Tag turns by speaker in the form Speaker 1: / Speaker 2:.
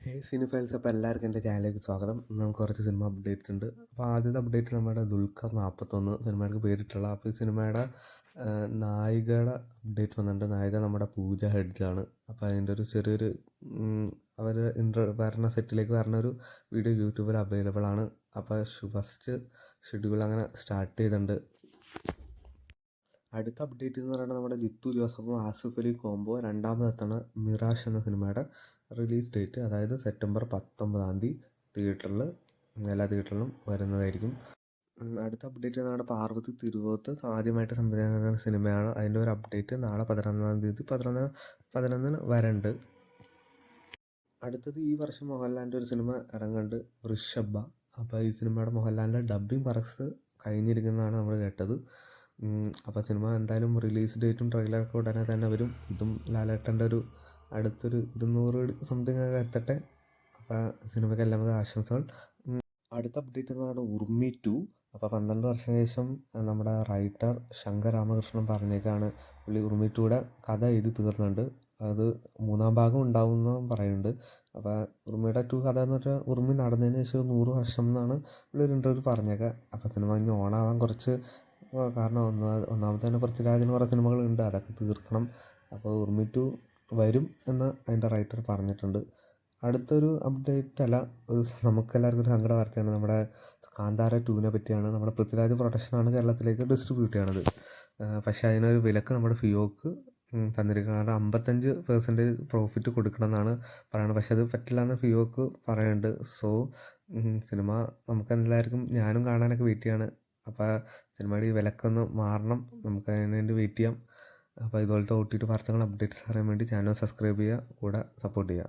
Speaker 1: ഹേ സിനിഫൈൽസ്, അപ്പോൾ എല്ലാവർക്കും എൻ്റെ ചാനലിലേക്ക് സ്വാഗതം. ഇന്ന് നമുക്ക് കുറച്ച് സിനിമ അപ്ഡേറ്റ്സ് ഉണ്ട്. അപ്പോൾ ആദ്യത്തെ അപ്ഡേറ്റ് നമ്മുടെ ദുൽഖർ 41 സിനിമയ്ക്ക് പേരിട്ടുള്ള. അപ്പോൾ ഈ സിനിമയുടെ നായികയുടെ അപ്ഡേറ്റ് വന്നിട്ടുണ്ട്. നായിക നമ്മുടെ പൂജ ഹെഡ്ജാണ്. അപ്പോൾ അതിൻ്റെ ഒരു ചെറിയൊരു അവർ വരണ സെറ്റിലേക്ക് വരണ ഒരു വീഡിയോ യൂട്യൂബിൽ അവൈലബിൾ ആണ്. അപ്പോൾ ഫസ്റ്റ് ഷെഡ്യൂൾ അങ്ങനെ സ്റ്റാർട്ട് ചെയ്തിട്ടുണ്ട്. അടുത്ത അപ്ഡേറ്റ് എന്ന് പറയുന്നത് നമ്മുടെ ജിത്തു ജോസഫും ആസിഫ് അലി കോംബോ രണ്ടാമതെത്താണ് മിറാഷ് എന്ന സിനിമയുടെ റിലീസ് ഡേറ്റ്, അതായത് സെപ്റ്റംബർ 19 തിയേറ്ററിൽ, എല്ലാ തിയേറ്ററിലും വരുന്നതായിരിക്കും. അടുത്ത അപ്ഡേറ്റ് നമ്മുടെ പാർവതി തിരുവോത്ത് ആദ്യമായിട്ട് സംവിധാനം ചെയ്യുന്ന സിനിമയാണ്. അതിൻ്റെ ഒരു അപ്ഡേറ്റ് നാളെ 11 വരണ്ട്. അടുത്തത് ഈ വർഷം മോഹൻലാലിൻ്റെ ഒരു സിനിമ ഇറങ്ങുന്നുണ്ട്, വൃഷഭ. അപ്പോൾ ഈ സിനിമയുടെ മോഹൻലാലിൻ്റെ ഡബ്ബിംഗ് വർക്ക്സ് കഴിഞ്ഞിരിക്കുന്നതാണ് നമ്മൾ കേട്ടത്. അപ്പോൾ സിനിമ എന്തായാലും റിലീസ് ഡേറ്റും ട്രെയിലറൊക്കെ ഉടനെ തന്നെ വരും. ഇതും ലാലേട്ടൻ്റെ ഒരു അടുത്തൊരു 200 സംതിങ് ഒക്കെ എത്തട്ടെ. അപ്പോൾ സിനിമയ്ക്ക് എല്ലാവിധ ആശംസകൾ. അടുത്ത അപ്ഡേറ്റ് എന്ന് പറയുന്നത് ഉർമി 2. അപ്പോൾ 12 വർഷത്തിന് ശേഷം നമ്മുടെ റൈറ്റർ ശങ്കർ രാമകൃഷ്ണൻ പറഞ്ഞേക്കാണ് പുള്ളി ഉർമി 2യുടെ കഥ എഴുതി തീർന്നുണ്ട്. അത് 3ാം ഭാഗം ഉണ്ടാവുമെന്ന് പറയുന്നുണ്ട്. അപ്പോൾ ഉർമിയുടെ 2 കഥ എന്ന് വെച്ചാൽ ഉർമി നടന്നതിന് ശേഷം 100 വർഷം എന്നാണ് പുള്ളി ഒരു ഇൻ്റർവ്യൂവിൽ പറഞ്ഞേക്കുക. അപ്പോൾ സിനിമ ഇനി ഓണാവാൻ കുറച്ച്, കാരണം ഒന്നാമത്തെ തന്നെ പൃഥ്വിരാജിന് കുറേ സിനിമകളുണ്ട്, അതൊക്കെ തീർക്കണം. അപ്പോൾ ഉർമി 2 വരും എന്ന് അതിൻ്റെ റൈറ്റർ പറഞ്ഞിട്ടുണ്ട്. അടുത്തൊരു അപ്ഡേറ്റ് അല്ല, ഒരു നമുക്കെല്ലാവർക്കും ഒരു സങ്കട വാർത്തയാണ്. നമ്മുടെ കാന്താര 2നെ പറ്റിയാണ്. നമ്മുടെ പൃഥ്വിരാജ് പ്രൊഡക്ഷനാണ് കേരളത്തിലേക്ക് ഡിസ്ട്രിബ്യൂട്ട് ചെയ്യണത്. പക്ഷേ അതിനൊരു വിലക്ക് നമ്മുടെ ഫിയോക്ക് തന്നിരിക്കുന്നത്. കാരണം 55% പ്രോഫിറ്റ് കൊടുക്കണം എന്നാണ് പറയുന്നത്. പക്ഷേ അത് പറ്റില്ല എന്ന് ഫിയോക്ക് പറയുന്നുണ്ട്. സോ സിനിമ നമുക്കെല്ലാവർക്കും, ഞാനും കാണാനൊക്കെ വെയിറ്റ് ചെയ്യാണ്. അപ്പോൾ സിനിമയുടെ ഈ വിലക്കൊന്ന് മാറണം, നമുക്ക് അതിന് വേണ്ടി വെയിറ്റ് ചെയ്യാം. അപ്പോൾ ഇതുപോലത്തെ OTT വാർത്തകൾ അപ്ഡേറ്റ്സ് അറിയാൻ വേണ്ടി ചാനൽ സബ്സ്ക്രൈബ് ചെയ്യുക, കൂടെ സപ്പോർട്ട് ചെയ്യുക.